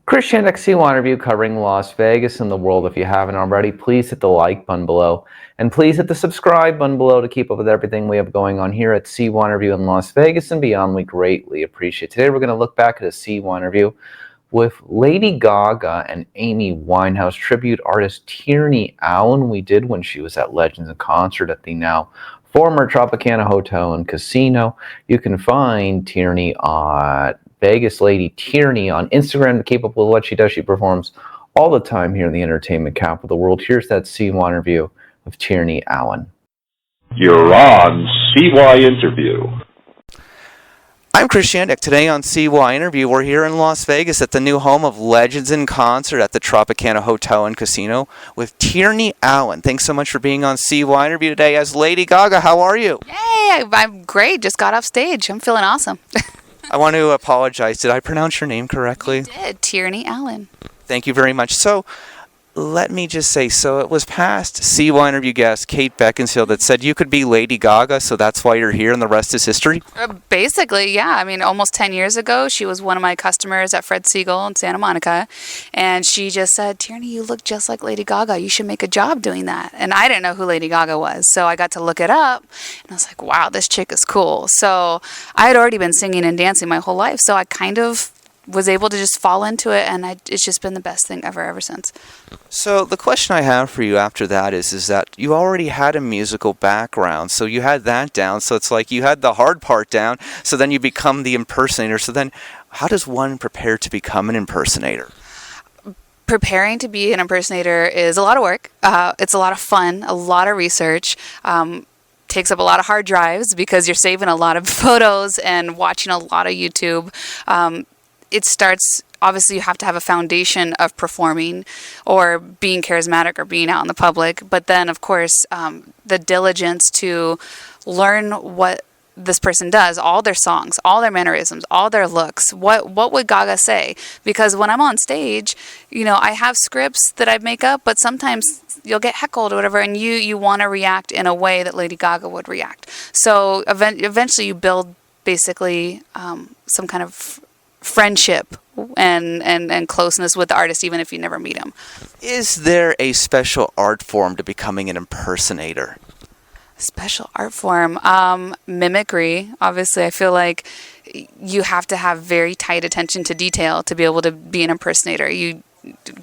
Christian at CYInterview covering Las Vegas and the world. If you haven't already, please hit the like button below. And please hit the subscribe button below to keep up with everything we have going on here at CYInterview in Las Vegas and beyond. We greatly appreciate it. Today we're going to look back at a CYInterview with Lady Gaga and Amy Winehouse tribute artist Tierney Allen. We did when she was at Legends in Concert at the now former Tropicana Hotel and Casino. You can find Tierney at Vegas Lady Tierney on Instagram to keep up with what she does. She performs all the time here in the entertainment capital of the world. Here's that CYInterview of Tierney Allen. You're on CYInterview. I'm Christian. Today on CYInterview, we're here in Las Vegas at the new home of Legends in Concert at the Tropicana Hotel and Casino with Tierney Allen. Thanks so much for being on CYInterview today as Lady Gaga. How are you? Yay, I'm great. Just got off stage. I'm feeling awesome. I want to apologize. Did I pronounce your name correctly? You did. Tierney Allen. Thank you very much. So, let me just say, it was past CYInterview guest Kate Beckinsale that said you could be Lady Gaga, so that's why you're here and the rest is history? Basically, yeah. I mean, almost 10 years ago, she was one of my customers at Fred Siegel in Santa Monica, and she just said, Tierney, you look just like Lady Gaga. You should make a job doing that. And I didn't know who Lady Gaga was, so I got to look it up, and I was like, wow, this chick is cool. So I had already been singing and dancing my whole life, so I kind of was able to just fall into it, and it's just been the best thing ever since. So the question I have for you after that is that you already had a musical background, so you had that down, so it's like you had the hard part down, so then you become the impersonator. So then how does one prepare to become an impersonator? Preparing to be an impersonator is a lot of work. It's a lot of fun, a lot of research. Takes up a lot of hard drives because you're saving a lot of photos and watching a lot of YouTube. It starts, obviously you have to have a foundation of performing or being charismatic or being out in the public, but then of course the diligence to learn what this person does, all their songs, all their mannerisms, all their looks, what would Gaga say? Because when I'm on stage, I have scripts that I make up, but sometimes you'll get heckled or whatever, and you want to react in a way that Lady Gaga would react. So eventually you build basically some kind of friendship and closeness with the artist, even if you never meet him. Is there a special art form to becoming an impersonator? Special art form? Mimicry. Obviously, I feel like you have to have very tight attention to detail to be able to be an impersonator.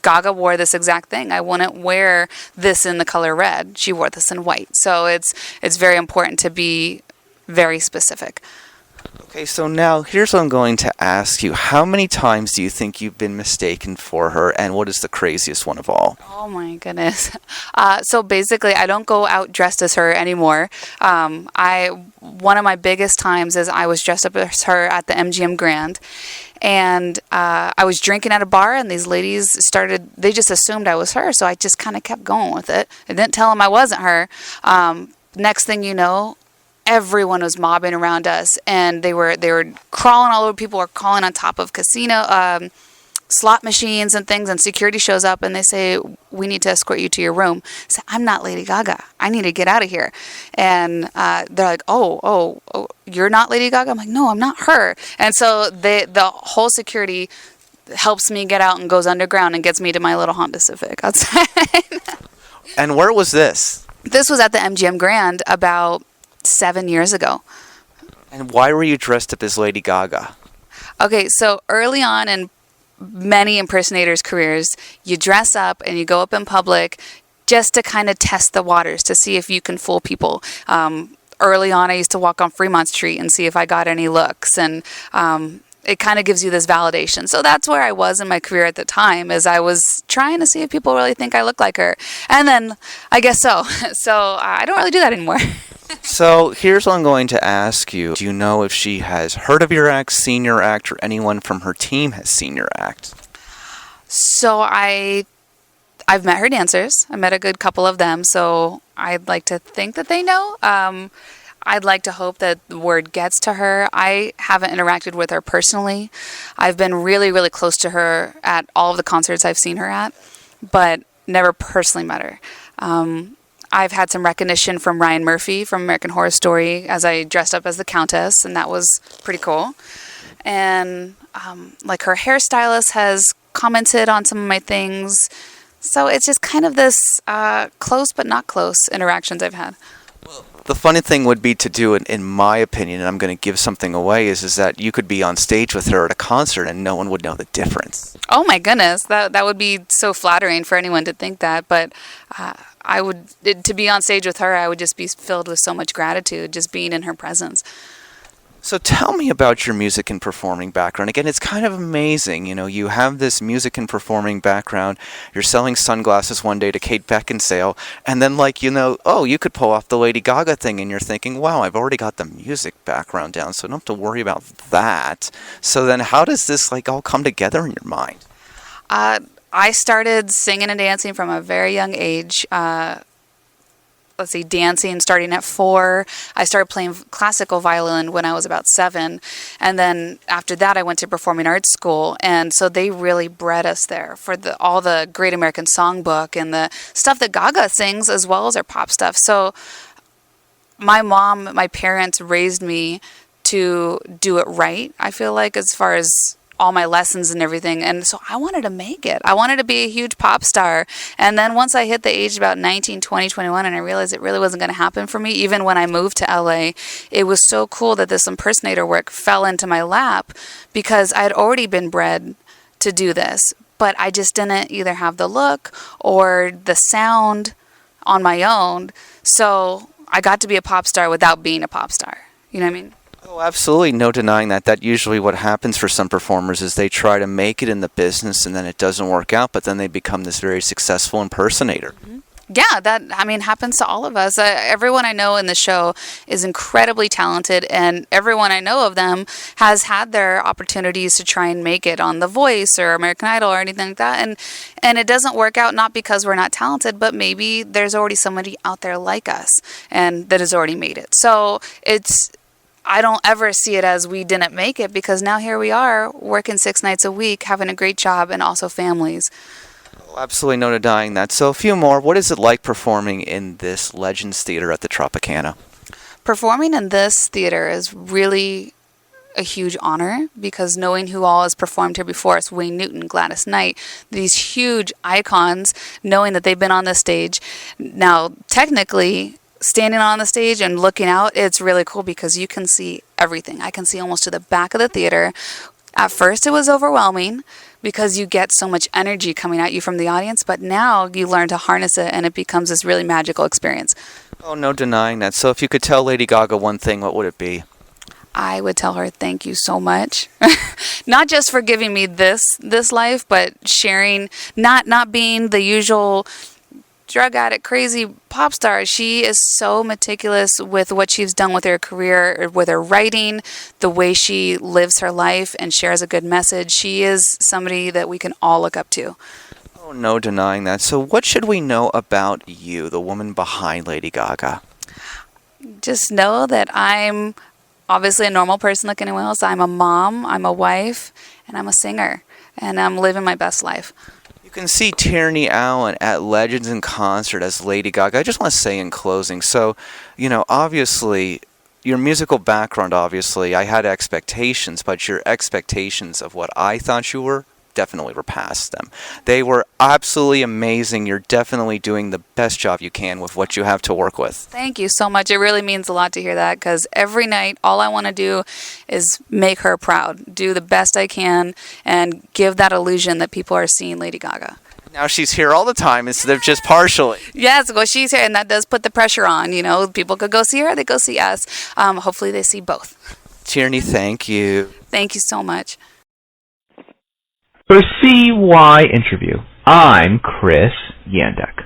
Gaga wore this exact thing. I wouldn't wear this in the color red. She wore this in white. So it's very important to be very specific. Okay, so now here's what I'm going to ask you. How many times do you think you've been mistaken for her, and what is the craziest one of all? Oh my goodness. So basically, I don't go out dressed as her anymore. One of my biggest times is I was dressed up as her at the MGM Grand, and I was drinking at a bar, and these ladies they just assumed I was her, so I just kind of kept going with it. I didn't tell them I wasn't her. Next thing you know, everyone was mobbing around us, and they were crawling all over. People were crawling on top of casino slot machines and things, and security shows up and they say, we need to escort you to your room. I say, I'm not Lady Gaga. I need to get out of here. And they're like, oh, you're not Lady Gaga? I'm like, no, I'm not her. And so the whole security helps me get out and goes underground and gets me to my little Honda Civic outside. And where was this? This was at the MGM Grand about 7 years ago. And why were you dressed up as Lady Gaga? Okay, so early on in many impersonators' careers, you dress up and you go up in public just to kind of test the waters to see if you can fool people. Early on, I used to walk on Fremont Street and see if I got any looks, and it kind of gives you this validation. So that's where I was in my career at the time, as I was trying to see if people really think I look like her. And then I guess so. So I don't really do that anymore. So here's what I'm going to ask you. Do you know if she has heard of your act, seen your act, or anyone from her team has seen your act? So I've met her dancers. I met a good couple of them, so I'd like to think that they know. I'd like to hope that the word gets to her. I haven't interacted with her personally. I've been really, really close to her at all of the concerts I've seen her at, but never personally met her. I've had some recognition from Ryan Murphy from American Horror Story as I dressed up as the Countess, and that was pretty cool. And like her hairstylist has commented on some of my things. So it's just kind of this close but not close interactions I've had. The funny thing would be to do it, in my opinion, and I'm going to give something away, is that you could be on stage with her at a concert and no one would know the difference. Oh my goodness, that would be so flattering for anyone to think that. But to be on stage with her, I would just be filled with so much gratitude just being in her presence. So tell me about your music and performing background. Again, it's kind of amazing. You know, you have this music and performing background. You're selling sunglasses one day to Kate Beckinsale, and then you could pull off the Lady Gaga thing, and you're thinking, wow, I've already got the music background down, so I don't have to worry about that. So then how does this all come together in your mind? I started singing and dancing from a very young age. Dancing starting at 4. I started playing classical violin when I was about 7. And then after that, I went to performing arts school. And so they really bred us there for all the Great American Songbook and the stuff that Gaga sings, as well as our pop stuff. So my parents raised me to do it right, I feel like, as far as all my lessons and everything. And so I wanted to make it. I wanted to be a huge pop star. And then once I hit the age of about 19, 20, 21, and I realized it really wasn't going to happen for me, even when I moved to LA, it was so cool that this impersonator work fell into my lap because I had already been bred to do this, but I just didn't either have the look or the sound on my own. So I got to be a pop star without being a pop star. You know what I mean? Oh, absolutely. No denying that. That usually what happens for some performers is they try to make it in the business and then it doesn't work out, but then they become this very successful impersonator. Mm-hmm. Yeah, that happens to all of us. Everyone I know in the show is incredibly talented, and everyone I know of them has had their opportunities to try and make it on The Voice or American Idol or anything like that, and it doesn't work out, not because we're not talented, but maybe there's already somebody out there like us and that has already made it. So I don't ever see it as we didn't make it, because now here we are working 6 nights a week, having a great job, and also families. Oh, absolutely no denying that. So a few more. What is it like performing in this Legends Theater at the Tropicana? Performing in this theater is really a huge honor, because knowing who all has performed here before us, Wayne Newton, Gladys Knight, these huge icons, knowing that they've been on the stage. Now, technically, standing on the stage and looking out, it's really cool because you can see everything. I can see almost to the back of the theater. At first, it was overwhelming because you get so much energy coming at you from the audience, but now you learn to harness it and it becomes this really magical experience. Oh, no denying that. So if you could tell Lady Gaga one thing, what would it be? I would tell her thank you so much. Not just for giving me this life, but sharing, not being the usual drug addict, crazy pop star. She is so meticulous with what she's done with her career, with her writing, the way she lives her life and shares a good message. She is somebody that we can all look up to. Oh, no denying that. So what should we know about you, the woman behind Lady Gaga? Just know that I'm obviously a normal person like anyone else. I'm a mom, I'm a wife, and I'm a singer, and I'm living my best life. You can see Tierney Allen at Legends in Concert as Lady Gaga. I just want to say in closing, so, obviously, your musical background, I had expectations, but your expectations of what I thought you were definitely were past them. They were absolutely amazing. You're definitely doing the best job you can with what you have to work with. Thank you so much. It really means a lot to hear that, because every night all I want to do is make her proud, do the best I can, and give that illusion that people are seeing Lady Gaga. Now she's here all the time instead of just partially. Yes, well, she's here, and that does put the pressure on. People could go see her, they go see us. Hopefully they see both. Tierney, thank you. Thank you so much. For CYInterview, I'm Chris Yandek.